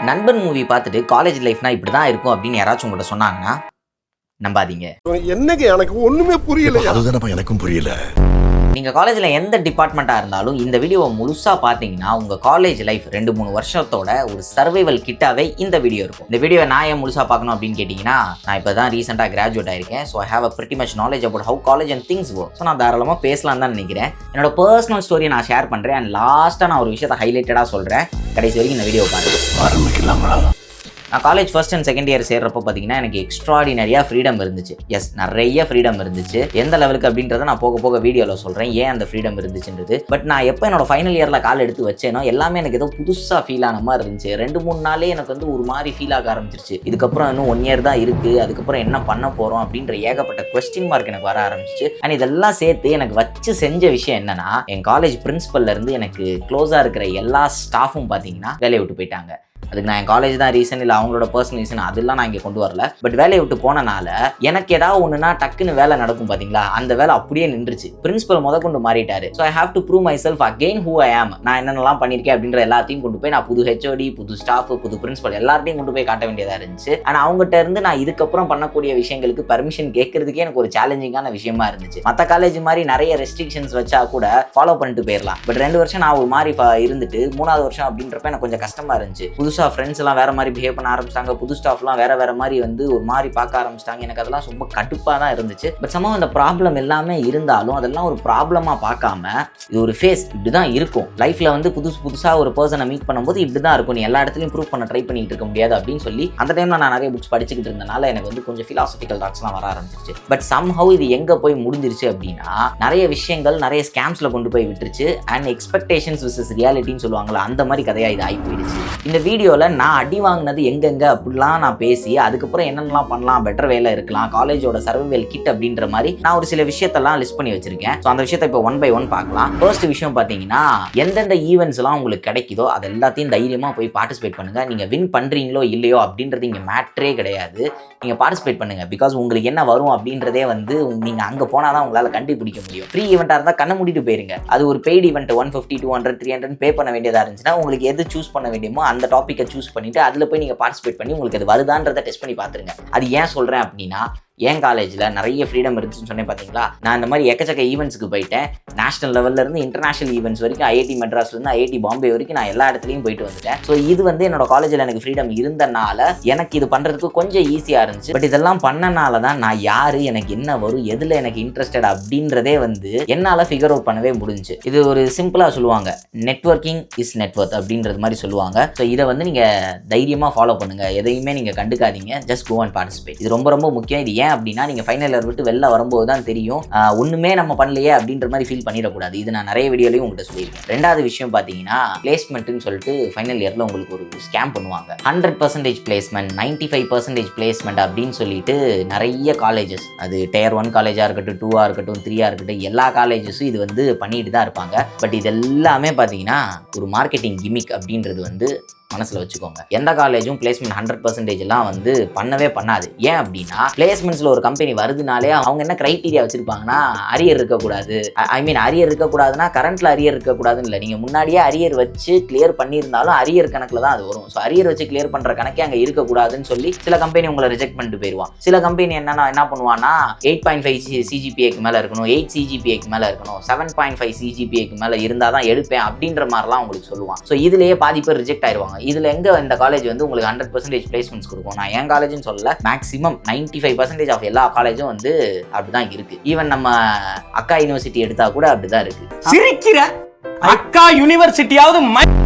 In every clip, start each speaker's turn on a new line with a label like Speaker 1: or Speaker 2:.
Speaker 1: நண்பன் மூவி பார்த்துட்டு காலேஜ் லைஃப்னா இப்படி தான் இருக்கும் அப்படின்னு யாராச்சும் உங்கள்கிட்ட சொன்னாங்கன்னா நம்பாதீங்க.
Speaker 2: என்னங்க எனக்கு ஒண்ணுமே புரியல.
Speaker 3: அதுதானப்பா எனக்கும் புரியல.
Speaker 1: நீங்கள் காலேஜில் எந்த டிபார்ட்மெண்ட்டாக இருந்தாலும் இந்த வீடியோவை முழுசாக பார்த்தீங்கன்னா உங்கள் காலேஜ் லைஃப் 2-3 வருஷத்தோட ஒரு சர்வைவல் கிட்டாவே இந்த வீடியோ இருக்கும். இந்த வீடியோவை நான் ஏன் முழுசாக பார்க்கணும் அப்படின்னு கேட்டிங்கன்னா, நான் இப்போ தான் ரீசெண்டாக கிராஜுவேட் ஆயிருக்கேன். So I have a pretty much knowledge about how college and things work. So நான் தாராளமாக பேசலாம் தான் நினைக்கிறேன். என்னோட பர்சனல் ஸ்டோரியை நான் ஷேர் பண்ணுறேன் அண்ட் லாஸ்ட்டாக நான் ஒரு விஷயத்தை ஹைலைட்டடாக சொல்கிறேன். கடைசி வரைக்கும் இந்த வீடியோ பாருங்க.
Speaker 3: ஆரம்பிக்கலாமா?
Speaker 1: நான் college first and second year சேர்றப்போ பார்த்தீங்கன்னா எனக்கு எக்ஸ்ட்ராடினரியாக ஃப்ரீடம் இருந்துச்சு. எஸ், நிறைய ஃப்ரீடம் இருந்துச்சு. எந்த லெவலுக்கு அப்படின்றத நான் போக போக வீடியோவில் சொல்கிறேன் ஏன் அந்த ஃப்ரீடம் இருந்துச்சுன்றது. பட் நான் எப்போ என்னோட ஃபைனல் இயரில் கால் எடுத்து வச்சேனோ எல்லாமே எனக்கு ஏதோ புதுசாக ஃபீல் ஆன மாதிரி இருந்துச்சு. 2-3 நாளே எனக்கு வந்து ஒரு மாதிரி ஃபீல் ஆக ஆரம்பிச்சிருச்சு. இதுக்கப்புறம் இன்னும் 1 இயர் தான் இருக்குது, அதுக்கப்புறம் என்ன பண்ண போகிறோம் அப்படின்ற ஏகப்பட்ட கொஸ்டின் மார்க் எனக்கு வர ஆரம்பிச்சிச்சு. அண்ட் இதெல்லாம் சேர்த்து எனக்கு வச்சு செஞ்ச விஷயம் என்னன்னா, என் காலேஜ் பிரின்சிபல்லேருந்து எனக்கு க்ளோஸாக இருக்கிற எல்லா ஸ்டாஃபும் பார்த்தீங்கன்னா வேலையை விட்டு போயிட்டாங்க. அதுக்கு நான் என் காலேஜ் தான் ரீசன், இல்லை அவங்களோட பர்சனல் ரீசன், அதெல்லாம் நான் இங்கே கொண்டு வரல. பட் வேலையை விட்டு போனனால எனக்கு ஏதாவது ஒன்றுனா டக்குன்னு வேலை நடக்கும் பார்த்தீங்களா, அந்த வேலை அப்படியே நின்றுச்சு. பிரின்சிபல் கொண்டு மாறிட்டாரு. So I have to prove myself again who I am. நான் என்னென்னலாம் பண்ணியிருக்கேன் அப்படின்ற எல்லாத்தையும் கொண்டு போய் நான் புது ஹெச்ஓடி, புது ஸ்டாஃப், புது பிரின்சிபல் எல்லார்ட்டையும் கொண்டு போய் காட்ட வேண்டியதாக இருந்துச்சு. ஆனால் அவங்ககிட்ட இருந்து நான் இதுக்கப்புறம் பண்ணக்கூடிய விஷயங்களுக்கு பர்மிஷன் கேட்கறதுக்கே எனக்கு ஒரு சேலஞ்சிங்கான விஷயமா இருந்துச்சு. மற்ற காலேஜ் மாதிரி நிறைய ரெஸ்ட்ரிக்ஷன்ஸ் வச்சா கூட ஃபாலோ பண்ணிட்டு போயிடலாம். பட் 2 வருஷம் நான் ஒரு மாதிரி இருந்துட்டு 3ஆவது வருஷம் அப்படின்றப்ப எனக்கு கொஞ்சம் கஷ்டமா இருந்துச்சு. புதுசாக ஃப்ரெண்ட்ஸ் எல்லாம் வேற மாதிரி பிஹேவ் பண்ண ஆரம்பிச்சிட்டாங்க, புது ஸ்டாஃப்லாம் வேற மாதிரி வந்து ஒரு மாதிரி பார்க்க ஆரம்பிச்சிட்டாங்க. எனக்கு அதெல்லாம் ரொம்ப கடுப்பாக தான் இருந்துச்சு. பட் சமம் இந்த ப்ராப்ளம் எல்லாமே இருந்தாலும் அதெல்லாம் ஒரு ப்ராப்ளமாக பார்க்காம இது ஒரு ஃபேஸ், இப்படி தான் இருக்கும் லைஃப்ல. வந்து புதுசாக ஒரு பர்சனை மீட் பண்ணும்போது இப்படி தான் இருக்கும், நீ எல்லா இடத்துலையும் ப்ரூவ் பண்ண ட்ரை பண்ணிட்டு இருக்க முடியாது அப்படின்னு சொல்லி அந்த டைம்ல நான் நிறைய புக்ஸ் படிச்சுக்கிட்டு இருந்தனால எனக்கு வந்து கொஞ்சம் ஃபிலாசபிக்கல் தாட்ஸ்லாம் வர ஆரம்பிச்சிருச்சு. பட் சம்ஹவ் இது எங்கே போய் முடிஞ்சிருச்சு அப்படின்னா, நிறைய விஷயங்கள் நிறைய ஸ்கேம்ஸ்ல கொண்டு போய் விட்டுருச்சு. அண்ட் எக்ஸ்பெக்டேஷன்ஸ் விசஸ் ரியாலிட்டின்னு சொல்லுவாங்களா, அந்த மாதிரி கதையா இது ஆகி போயிடுச்சு. இந்த வீடியோவில் நான் அடி வாங்கினது எங்கெங்க அப்படிலாம் நான் பேசி அதுக்கப்புறம் என்னென்னலாம் பண்ணலாம், பெட்டர் வேலை இருக்கலாம், காலேஜோட சர்வைவல் கிட் அப்படின்ற மாதிரி நான் ஒரு சில விஷயத்தெல்லாம் லிஸ்ட் பண்ணி வச்சிருக்கேன். ஸோ அந்த விஷயத்தை இப்போ 1 by 1 பார்க்கலாம். ஃபர்ஸ்ட் விஷயம் பார்த்தீங்கன்னா, எந்தெந்த ஈவெண்ட்ஸ் எல்லாம் உங்களுக்கு கிடைக்குதோ அது எல்லாத்தையும் தைரியமாக போய் பார்ட்டிசிபேட் பண்ணுங்க. நீங்கள் வின் பண்ணுறீங்களோ இல்லையோ அப்படின்றது இங்கே மேட்ரே கிடையாது. நீங்கள் பார்ட்டிசிபேட் பண்ணுங்க. பிகாஸ் உங்களுக்கு என்ன வரும் அப்படின்றதே வந்து நீங்கள் அங்கே போனால் தான் உங்களால் கண்டுபிடிக்க முடியும். ஃப்ரீ ஈவெண்ட்டாக இருந்தால் கண்ணை மூடிட்டு போயிருங்க. அது ஒரு பெய்டு ஈவெண்ட் 150, 200, 300 பே பண்ண வேண்டியதாக இருந்துச்சுன்னா உங்களுக்கு எது சூஸ் பண்ண வேண்டியமோ அந்த டாப்பிக்கை சூஸ் பண்ணிட்டு அதில் போய் நீங்கள் பார்ட்டிசிபேட் பண்ணி உங்களுக்கு அது வருதான்றதை டெஸ்ட் பண்ணி பார்த்துருங்க. அது ஏன் சொல்கிறேன் அப்படின்னா, என் காலேஜில் நிறைய ஃப்ரீடம் இருந்துச்சுன்னு சொன்னேன் பார்த்தீங்களா. நான் இந்த மாதிரி எக்கச்சக்க ஈவெண்ட்ஸ்க்கு போயிட்டேன். நேஷனல் லெவல்லேருந்து இன்டர்நேஷனல் ஈவெண்ட்ஸ் வரைக்கும், ஐஐடி மெட்ராஸ்லேருந்து ஐஐடி பாம்பே வரைக்கும் நான் எல்லா இடத்துலையும் போயிட்டு வந்துட்டேன். ஸோ இது வந்து என்னோட காலேஜில் எனக்கு ஃப்ரீடம் இருந்தனால எனக்கு இது பண்ணுறதுக்கு கொஞ்சம் ஈஸியாக இருந்துச்சு. பட் இதெல்லாம் பண்ணனால தான் நான் யார், எனக்கு என்ன வரும், எதில் எனக்கு இன்ட்ரெஸ்டட் அப்படின்றதே வந்து என்னால் ஃபிகர் அவுட் பண்ணவே முடிஞ்சுச்சு. இது ஒரு சிம்பிளாக சொல்லுவாங்க, நெட்வொர்க்கிங் இஸ் நெட்வொர்க் அப்படின்றது மாதிரி சொல்லுவாங்க. ஸோ இதை வந்து நீங்கள் தைரியமாக ஃபாலோ பண்ணுங்கள். எதையுமே நீங்கள் கண்டுக்காதீங்க, ஜஸ்ட் கோ அண்ட் பார்ட்டிசிபேட். இது ரொம்ப ரொம்ப முக்கியம். இது ஏன் அப்படின்னா, நீங்க ஃபைனல் இயர் விட்டு வெளில வரும்போது தான் தெரியும் ஒண்ணுமே நம்ம பண்ணலையே அப்படின்ற மாதிரி ஃபீல் பண்ணிடக்கூடாது. இது நான் நிறைய வீடியோலையும் உங்கள்கிட்ட சொல்லியிருக்கேன். 2வது விஷயம் பார்த்தீங்கன்னா, பிளேஸ்மெண்ட்னு சொல்லிட்டு ஃபைனல் இயர்ல உங்களுக்கு ஒரு ஸ்கேம் பண்ணுவாங்க. 100% பிளேஸ்மெண்ட், 95% பிளேஸ்மெண்ட் அப்படின்னு சொல்லிட்டு நிறைய காலேஜஸ், அது Tier 1 காலேஜா இருக்கட்டும், 2ஆ இருக்கட்டும், 3ஆ இருக்கட்டும், எல்லா காலேஜஸும் இது வந்து பண்ணிட்டு தான் இருப்பாங்க. பட் இது எல்லாமே பார்த்தீங்கன்னா ஒரு மார்க்கெட்டிங் கிமிக் அப்படின்றது வந்து மனசில் வச்சுக்கோங்க. எந்த காலேஜும் பிளேஸ்மெண்ட் 100% எல்லாம் வந்து பண்ணவே பண்ணாது. ஏன் அப்படின்னா, பிளேஸ்மெண்ட்ஸில் ஒரு கம்பெனி வருதுனாலே அவங்க என்ன கிரைட்டீரியா வச்சிருப்பாங்கன்னா, அரியர் இருக்கக்கூடாது. அரியர் இருக்கக்கூடாதுன்னா கரண்ட்ல அரியர் இருக்கக்கூடாதுன்னு இல்லை, நீங்கள் முன்னாடியே அரியர் வச்சு கிளியர் பண்ணியிருந்தாலும் அரியர் கணக்கில் தான் அது வரும். ஸோ அரியர் வச்சு கிளியர் பண்ணுற கணக்கே அங்கே இருக்கக்கூடாதுன்னு சொல்லி சில கம்பெனி உங்களை ரிஜெக்ட் பண்ணிட்டு போயிடுவான். சில கம்பெனி என்ன பண்ணுவான்னா, 8.5 CGPAக்கு மேலே இருக்கணும், 8 CGPAக்கு மேலே இருக்கணும், 7.5 CGPAக்கு மேலே இருந்தால் தான் எடுப்பேன் அப்படின்ற மாதிரிலாம் உங்களுக்கு சொல்லுவான். ஸோ இதுலேயே பாதி பேர் ரிஜெக்ட் ஆயிடுவாங்க. இதுல எங்க இந்த காலேஜ் வந்து உங்களுக்கு 100% பிளேஸ்மெண்ட்ஸ் கொடுக்கும். நான் என் காலேஜ்னு சொல்லல, மேக்ஸிமம் 95% ஆஃப் எல்லா காலேஜும் வந்து அப்படிதான் இருக்கு. ஈவன் நம்ம அக்கா யூனிவர்சிட்டி எடுத்தா கூட அப்படிதான் இருக்கு.
Speaker 4: சிரிக்கிற அக்கா யூனிவர்சிட்டியாவது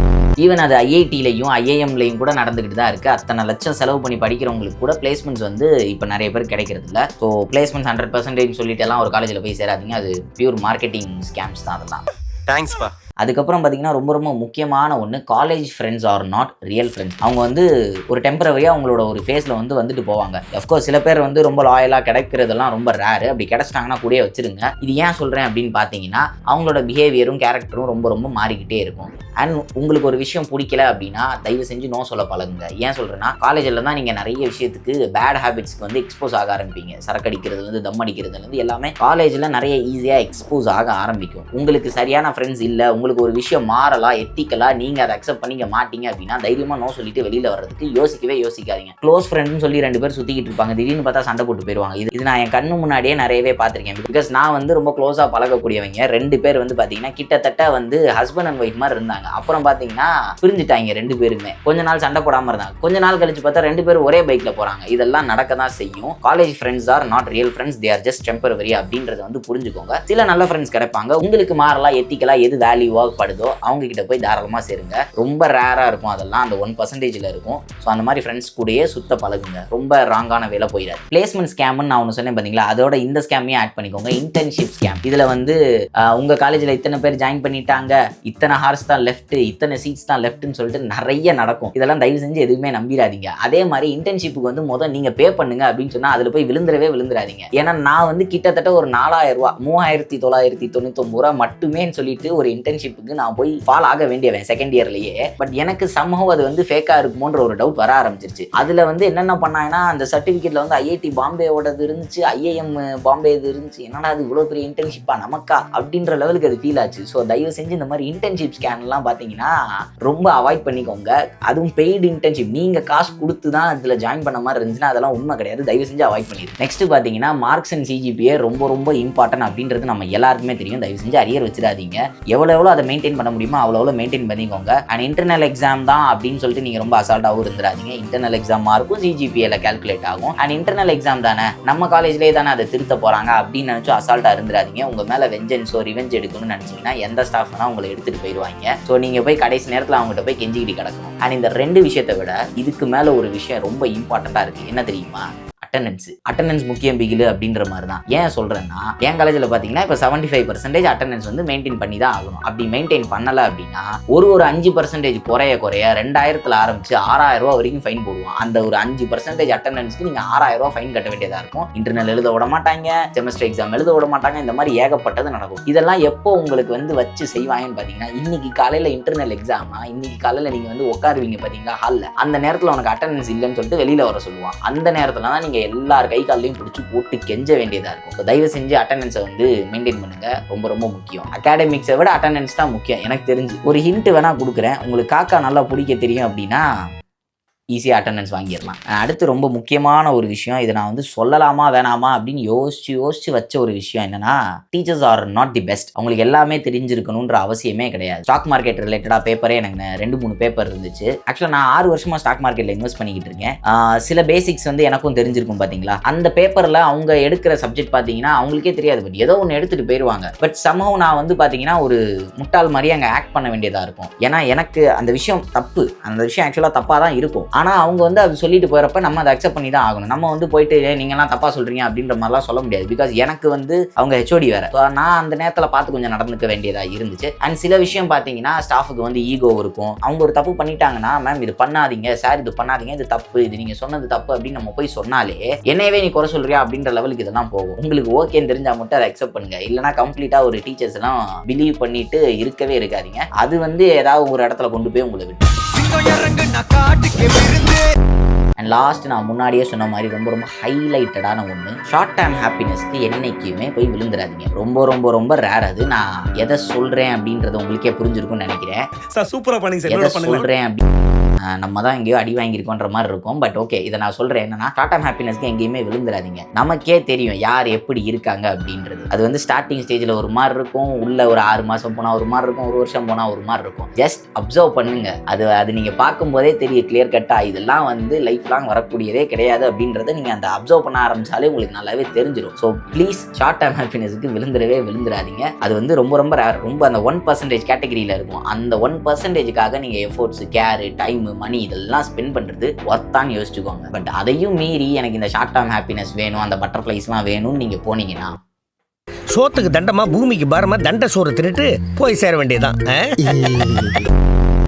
Speaker 1: ஈவன் அது ஐஐடிலையும் ஐஐஎம்லையும் கூட நடந்துகிட்டு தான் இருக்குது. அத்தனை லட்சம் செலவு பண்ணி படிக்கிறவங்களுக்கு கூட பிளேஸ்மெண்ட்ஸ் வந்து இப்போ நிறைய பேர் கிடைக்கிறது இல்லை. ஸோ பிளேஸ்மெண்ட்ஸ் 100% சொல்லிட்டு எல்லாம் ஒரு காலேஜில் போய் சேராதீங்க. அது பியூர் மார்க்கெட்டிங் ஸ்கேம்ஸ் தான் அதெல்லாம்.
Speaker 4: தேங்க்ஸ்பா.
Speaker 1: அதுக்கப்புறம் பார்த்தீங்கன்னா ரொம்ப ரொம்ப முக்கியமான ஒன்று, college friends are not real friends. அவங்க வந்து ஒரு டெம்பரவரியாக அவங்களோட ஒரு ஃபேஸில் வந்துட்டு போவாங்க. அஃப்கோர்ஸ் சில பேர் வந்து ரொம்ப லாயலாக கிடைக்கிறதெல்லாம் ரொம்ப ரேரு. அப்படி கிடைச்சிட்டாங்கன்னா கூட வச்சிருங்க. இது ஏன் சொல்கிறேன் அப்படின்னு பார்த்தீங்கன்னா, அவங்களோட பிஹேவியரும் கேரக்டரும் ரொம்ப ரொம்ப மாறிக்கிட்டே இருக்கும். அண்ட் உங்களுக்கு ஒரு விஷயம் பிடிக்கல அப்படின்னா தயவு செஞ்சு நோ சொல்ல பழகுங்க. ஏன் சொல்கிறேன்னா, காலேஜில் தான் நீங்கள் நிறைய விஷயத்துக்கு பேட் ஹேபிட்ஸ்க்கு வந்து எக்ஸ்போஸ் ஆக ஆரம்பிப்பீங்க. சரக்கு அடிக்கிறதுலேருந்து தம் அடிக்கிறதுலேருந்து எல்லாமே காலேஜில் நிறைய ஈஸியாக எக்ஸ்போஸ் ஆக ஆரம்பிக்கும். உங்களுக்கு சரியான ஃப்ரெண்ட்ஸ் இல்லை, உங்களுக்கு ஒரு விஷயம் மாறலாம் எத்திக்கலா நீங்க அதை அக்செப்ட் பண்ணிக்க மாட்டீங்க அப்படின்னா தைரியமா நோ சொல்லிட்டு வெளியில வர்றதுக்கு யோசிக்கவே யோசிக்காதீங்க. க்ளோஸ் ஃப்ரெண்ட்னு சொல்லி 2 பேர் சுத்திக்கிட்டு இருப்பாங்க, திடீர்னு பார்த்தா சண்டை போட்டு போயிருவாங்க. இது நான் என் கண்ணு முன்னாடியே நிறையவே பார்த்திருக்கேன். பிகாஸ் நான் வந்து ரொம்ப க்ளோஸா பழகக்கூடியவங்க 2 பேர் வந்து பாத்தீங்கன்னா கிட்டத்தட்ட வந்து ஹஸ்பண்ட் அண்ட் ஒய்ஃப் மாதிரி இருந்தாங்க. அப்புறம் பாத்தீங்கன்னா பிரிஞ்சுட்டாங்க 2 பேருமே. கொஞ்ச நாள் சண்டை போடாம இருந்தாங்க. கொஞ்ச நாள் கழிச்சு பார்த்தா 2 பேரும் ஒரே பைக்ல போறாங்க. இதெல்லாம் நடக்க தான் செய்யும். College friends are not real friends, they are just temporary அப்படின்றத வந்து புரிஞ்சுக்கோங்க. சில நல்ல ஃப்ரெண்ட்ஸ் கிடைப்பாங்க. உங்களுக்கு மாறலாம் எத்திக்கலா எது வேல்யூவா படுதோ அவங்க கிட்ட போய் தாராளமா சேருங்க. ரொம்ப ரேரா இருக்கும், அதெல்லாம் அந்த 1% இருக்கும். ஸோ அந்த மாதிரி ஃப்ரெண்ட்ஸ் கூடயே சுத்த பழகுங்க. ரொம்ப ராங்கான வேலை போயிடாது. பிளேஸ்மெண்ட் ஸ்கேம்னு நான் ஒன்று சொன்னேன் பார்த்தீங்களா, அதோட இந்த ஸ்கேமையும் ஆட் பண்ணிக்கோங்க. Internship scam. இதுல வந்து உங்க காலேஜ்ல இத்தனை பேர் ஜாயின் பண்ணிட்டாங்க, இத்தனை ஹார்ஸ் தான் லெஃப்ட், இத்தனை சீட்ஸ் தான் லெஃப்ட்னு சொல்லிட்டு நிறைய நடக்கும். இதெல்லாம் தயவு செஞ்சு எதுவுமே நம்பிடாதீங்க. அதே மாதிரி இன்டர்ன்ஷிப்புக்கு வந்து முதல் நீங்க பே பண்ணுங்க அப்படின்னு சொன்னா அதுல போய் விழுந்துடாதீங்க. ஏன்னா நான் வந்து கிட்டத்தட்ட ஒரு 4000 ரூபா 3999 ரூபா மட்டுமே சொல்லிட்டு ஒரு இன்டர்ன்ஷிப்புக்கு நான் போய் ஃபால் ஆக வேண்டியவன் செகண்ட் இயர்லயே. பட் எனக்கு சம்பவம் அது வந்து ஃபேக்கா இருக்குமோன்ற ஒரு டவுட் வர ஆரம்பிச்சிருச்சு. அதுல வந்து என்னென்ன பண்ணாங்கன்னா அந்த சர்டிபிகேட்ல வந்து ஐஐடி பாம்பேவோடது இருந்துச்சு, ஐஐஎம் பாம்பே இருந்துச்சு. என்னடா அது இவ்வளவு பெரிய இன்டர்ன்ஷிப்பா நமக்கா அப்படின்ற லெவலுக்கு அது ஃபீல் ஆச்சு. ஸோ தயவு செஞ்சு இந்த மாதிரி இன்டர்ன்ஷிப் ஸ்கேன் எல்லாம் பாத்தீங்கன்னா ரொம்ப அவாய்ட் பண்ணிக்கோங்க. அதுவும் பெய்டு இன்டர்ன்ஷிப் நீங்க காசு கொடுத்து தான் இதுல ஜாயின் பண்ண மாதிரி இருந்துச்சுன்னா அதெல்லாம் உண்மை கிடையாது. தயவு செஞ்சு அவாய்ட் பண்ணிடுங்க. நெக்ஸ்ட் பாத்தீங்கன்னா மார்க்ஸ் அண்ட் சிஜிபிஏ ரொம்ப ரொம்ப இம்பார்ட்டன்ட் அப்படின்றது நம்ம எல்லாருக்குமே தெரியும். தயவு செஞ்சு அரியர் வச்சிடாதீங்க. எவ்வளோ அதை மெயின்டைன் பண்ண முடியுமோ அவ்வளோ மெயின்டைன் பண்ணிக்கோங்க. அண்ட் இன்டர்னல் எக்ஸாம் தான் அப்படின்னு சொல்லிட்டு நீங்க ரொம்ப அசால்ட்டாகவும் இருந்துடாதீங்க. இன்டர்னல் எக்ஸாம் மார்க்கும் சிஜிபிஏல கால்குலேட் ஆகும். அண்ட் இன்டர்னல் எக்ஸாம் தானே நம்ம காலேஜ்லேயே தானே அதை திருத்த போறாங்க அப்படின்னு நினைச்சு அசால்ட்டா இருந்துடாதீங்க. உங்க மேல வெஞ்சன்ஸோ ரிவெஞ்ச் எடுக்கணும்னு நினைச்சீங்கன்னா எந்த ஸ்டாஃப் வேணா உங்களை எடுத்துட்டு போயிடுவாங்க. ஸோ நீங்க போய் கடைசி நேரத்தில் அவங்ககிட்ட போய் கெஞ்சிக்கிட்டு கிடக்கணும். அண்ட் இந்த 2 விஷயத்தை விட இதுக்கு மேல ஒரு விஷயம் ரொம்ப இம்பார்ட்டண்டா இருக்கு. என்ன தெரியுமா? அட்டெண்டன்ஸ் முக்கியம் பிகிலு அப்படின்ற மாதிரி தான். ஏன் சொல்றேன்னா என் காலேஜில் பார்த்தீங்கன்னா இப்போ 75% அட்டெண்டன்ஸ் வந்து மெயின்டைன் பண்ணி தான் ஆகணும். அப்படி மெயின்டைன் பண்ணல அப்படின்னா ஒரு 5% குறைய 2000 ஆரம்பிச்சு 6000 ரூபா வரைக்கும் ஃபைன் போடுவான். அந்த ஒரு 5% அட்டெண்டன்ஸ்க்கு நீங்க 6000 ரூபா ஃபைன் கட்ட வேண்டியதா இருக்கும். இன்டர்னல் எழுத விட மாட்டாங்க, செமஸ்டர் எக்ஸாம் எழுத விட மாட்டாங்க. இந்த மாதிரி ஏகப்பட்டது நடக்கும். இதெல்லாம் எப்போ உங்களுக்கு வந்து வச்சு செய்வாங்கன்னு பார்த்தீங்கன்னா இன்னைக்கு காலையில இன்டர்னல் எக்ஸாமா, இன்னைக்கு காலையில நீங்க வந்து உட்காருவீங்க பார்த்தீங்களா ஹாலில், அந்த நேரத்தில் உனக்கு அட்டெண்டன்ஸ் இல்லைன்னு சொல்லிட்டு வெளியில வர சொல்லுவான். அந்த நேரத்தில் தான் நீங்க எல்லார் கை காலையும் பிடிச்சி போட்டு கெஞ்ச வேண்டியதா இருக்கும். தயவு செஞ்சு அட்டெண்டன்ஸை வந்து மெயின்டைன் பண்ணுங்க. ரொம்ப ரொம்ப முக்கியம். அகாடமிக்ஸை விட அட்டெண்டன்ஸ் தான் முக்கியம் எனக்கு தெரிஞ்சு. ஒரு ஹிண்ட் வேணா கொடுக்குறேன். உங்களுக்கு காக்கா நல்லா பிடிக்க தெரியும் அப்படின்னா ஈஸியாக அட்டெண்டன்ஸ் வாங்கிடலாம். அடுத்து ரொம்ப முக்கியமான ஒரு விஷயம், இதை நான் வந்து சொல்லலாமா வேணாமா அப்படின்னு யோசிச்சு வச்ச ஒரு விஷயம் என்னன்னா, teachers are not the best. அவங்களுக்கு எல்லாமே தெரிஞ்சிருக்கணுன்ற அவசியமே கிடையாது. ஸ்டாக் மார்க்கெட் ரிலேட்டடாக பேப்பரே எனக்கு 2-3 பேப்பர் இருந்துச்சு. ஆக்சுவலாக நான் 6 வருஷமா ஸ்டாக் மார்க்கெட்டில் இன்வெஸ்ட் பண்ணிக்கிட்டு இருக்கேன். சில பேசிக்ஸ் வந்து எனக்கும் தெரிஞ்சிருக்கும் பார்த்தீங்களா. அந்த பேப்பரில் அவங்க எடுக்கிற சப்ஜெக்ட் பார்த்தீங்கன்னா அவங்களுக்கே தெரியாது, பட் ஏதோ ஒன்று எடுத்துகிட்டு போயிடுவாங்க. பட் somehow நான் வந்து பார்த்தீங்கன்னா ஒரு முட்டாள் மாதிரி அங்கே ஆக்ட் பண்ண வேண்டியதாக இருக்கும். ஏன்னா எனக்கு அந்த விஷயம் தப்பு, அந்த விஷயம் ஆக்சுவலாக தப்பாக தான் இருக்கும். ஆனால் அவங்க வந்து அது சொல்லிட்டு போகிறப்ப நம்ம அதை அக்செப்ட் பண்ணி தான் ஆகணும். நம்ம வந்து போயிட்டு நீங்கள்லாம் தப்பாக சொல்கிறீங்க அப்படின்ற மாதிரிலாம் சொல்ல முடியாது. பிகாஸ் எனக்கு வந்து அவங்க ஹெச்ஓடி வேறு. ஸோ நான் அந்த நேரத்தில் பார்த்து கொஞ்சம் நடந்துக்க வேண்டியதாக இருந்துச்சு. அண்ட் சில விஷயம் பார்த்தீங்கன்னா ஸ்டாஃபுக்கு வந்து ஈகோ இருக்கும். அவங்க ஒரு தப்பு பண்ணிட்டாங்கன்னா, மேம் இது பண்ணாதீங்க, சார் இது பண்ணாதீங்க, இது தப்பு, இது நீங்கள் சொன்னது தப்பு அப்படின்னு நம்ம போய் சொன்னாலே என்னையவே நீ குறை சொல்றியா அப்படின்ற லெவலுக்கு இதெல்லாம் போகும். உங்களுக்கு ஓகேன்னு தெரிஞ்சால் மட்டும் அதை அக்செப்ட் பண்ணுங்க. இல்லைனா கம்ப்ளீட்டாக ஒரு டீச்சர்ஸ் எல்லாம் பிலீவ் பண்ணிட்டு இருக்கவே இருக்காதீங்க. அது வந்து ஏதாவது ஒரு இடத்துல கொண்டு போய் உங்களை விட்டு. அண்ட் லாஸ்ட் நான் முன்னாடியே சொன்ன மாதிரி ரொம்ப ரொம்ப ஹைலைட்டடான ஒன்று, ஷார்ட் டைம் ஹாப்பினஸ்க்கு என்னைக்குமே போய் விழுந்துடாதீங்க. ரொம்ப ரொம்ப ரொம்ப ரேர். அது நான் எதை சொல்கிறேன் அப்படின்றது உங்களுக்கே புரிஞ்சிருக்கும்னு நினைக்கிறேன்.
Speaker 5: சார் சூப்பராக பண்ணி சார்.
Speaker 1: எதை சொல்கிறேன் அப்படி நம்ம தான் எங்கேயோ அடி வாங்கியிருக்கோன்ற மாதிரி இருக்கும். பட் ஓகே, இதை நான் சொல்கிறேன் என்னன்னா, ஷார்ட் டைம் ஹாப்பினஸ்க்கு எங்கேயுமே விழுந்துடாதீங்க. நமக்கே தெரியும் யார் எப்படி இருக்காங்க அப்படின்றது. அது வந்து ஸ்டார்டிங் ஸ்டேஜில் ஒரு மாதிரி இருக்கும், உள்ள ஒரு 6 மாதம் போனால் ஒரு மாதிரி இருக்கும், 1 வருஷம் போனால் ஒரு மாதிரி இருக்கும். ஜஸ்ட் அப்சர்வ் பண்ணுங்க. அது நீங்கள் பார்க்கும்போதே தெரியும் கிளியர் கட்டாக இதெல்லாம் வந்து லைஃப் லாங் வரக்கூடியதே கிடையாது அப்படின்றத நீங்கள் அந்த அப்சர்வ் பண்ண ஆரம்பிச்சாலே உங்களுக்கு நல்லாவே தெரிஞ்சிடும். ஸோ ப்ளீஸ் ஷார்ட் டைம் ஹாப்பினஸ்க்கு விழுந்துடாதீங்க. அது வந்து ரொம்ப ரொம்ப ரேர். ரொம்ப அந்த 1% கேட்டகரியில் இருக்கும். அந்த 1%க்காக நீங்கள் எஃபோர்ட்ஸ், கேரு, டைம், மணி இதெல்லாம் ஸ்பெண்ட் பண்றது ஒர்த்தான்னு யோசிச்சுக்கோங்க. பட் அதையும் மீறி எனக்கு இந்த ஷார்ட் டேர்ம் ஹாப்பினஸ் வேணும், அந்த பட்டர்ஃப்ளைஸ்லாம் வேணும்னு நீங்க போனீங்கன்னா,
Speaker 6: சோத்துக்கு தண்டமா பூமிக்கு பாரமா தண்ட சோறு திருட்டு போய் சேர வேண்டியதான்.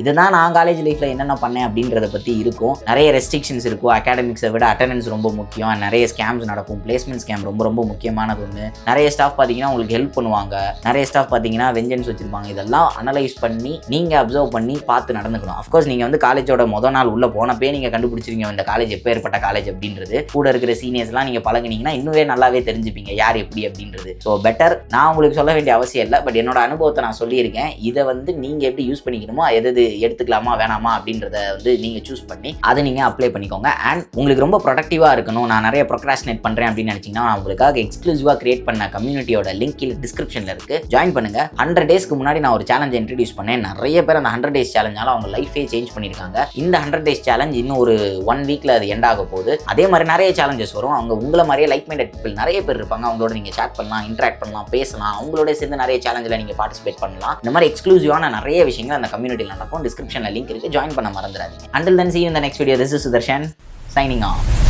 Speaker 1: இதுதான் நான் காலேஜ் லைஃப்ல என்னென்ன பண்ணேன் அப்படின்றத பத்தி இருக்கும். நிறைய ரெஸ்ட்ரிக்ஷன்ஸ் இருக்கும். அகாடமிக்ஸை விட அட்டெண்டன்ஸ் ரொம்ப முக்கியம். நிறைய ஸ்கேம்ஸ் நடக்கும். பிளேஸ்மெண்ட் ஸ்கேம் ரொம்ப ரொம்ப முக்கியமானது ஒன்று. நிறைய ஸ்டாஃப் பார்த்தீங்கன்னா உங்களுக்கு ஹெல்ப் பண்ணுவாங்க. நிறைய ஸ்டாஃப் பார்த்தீங்கன்னா வெஞ்சன்ஸ் வச்சிருப்பாங்க. இதெல்லாம் அனலைஸ் பண்ணி நீங்க அப்சர்வ் பண்ணி பார்த்து நடந்துக்கணும். அஃப்கோர்ஸ் நீங்க வந்து காலேஜோட முதல் நாள் உள்ள போனப்பே நீங்க கண்டுபிடிச்சிருங்க இந்த காலேஜ் எப்போ ஏற்பட்ட காலேஜ் அப்படின்றது. கூட இருக்கிற சீனியர்ஸ்லாம் நீங்க பழகுனீங்கன்னா இன்னுமே நல்லாவே தெரிஞ்சுப்பீங்க யார் எப்படி அப்படின்றது. ஸோ பெட்டர், நான் உங்களுக்கு சொல்ல வேண்டிய அவசியம் இல்லை. பட் என்னோட அனுபவத்தை நான் சொல்லியிருக்கேன். இதை வந்து நீங்க எப்படி யூஸ் பண்ணிக்கணுமோ, எது எடுத்துக்கலாமா வேணாமா அப்படின்றத வந்து நீங்க சூஸ் பண்ணி அதை நீங்க அப்ளை பண்ணிக்கோங்க. அண்ட் உங்களுக்கு ரொம்ப ப்ரொடக்டிவா இருக்கணும், நான் நிறைய ப்ரோக்ராஸ்டினேட் பண்றேன் அப்படின்னு நினைச்சீங்கன்னா, நான் உங்களுக்காக எக்ஸ்க்ளூசிவா கிரியேட் பண்ண கம்யூனிட்டியோட லிங்க் கீழே டிஸ்கிரிப்ஷன்ல இருக்கு. ஜாயின் பண்ணுங்க. 100 டேஸ்க்கு முன்னாடி நான் ஒரு சேலஞ்ச் இன்ட்ரடியூஸ் பண்ணேன். நிறைய பேர் அந்த 100 டேஸ் சேலஞ்சால அவங்க லைஃபே சேஞ்ச் பண்ணிருக்காங்க. இந்த 100 டேஸ் சேலஞ்ச் இன்னும் ஒரு 1 வீக்ல அது எண்ட் ஆக போகுது. அதே மாதிரி நிறைய சேலஞ்சஸ் வரும். அவங்க உங்களை மாதிரியே லைக் மைண்டட் பீப்பிள் நிறைய பேர் இருப்பாங்க. அவங்களோட நீங்க சேட் பண்ணலாம், இன்டராக்ட் பண்ணலாம், பேசலாம். அவங்களோட சேர்ந்து நிறைய சேலஞ்சில் நீங்க பார்ட்டிசிபேட் பண்ணலாம். இந்த மாதிரி எக்ஸ்க்ளூசிவான நிறைய விஷயங்கள் அந்த கம்யூனிட்டியில் நடக்கும். டிஸ்கிரிப்ஷன்ல லிங்க் இருக்கு. ஜாயின் பண்ண மறந்துடாதீங்க. Until then, see you in the next video. This is Sudarshan signing off.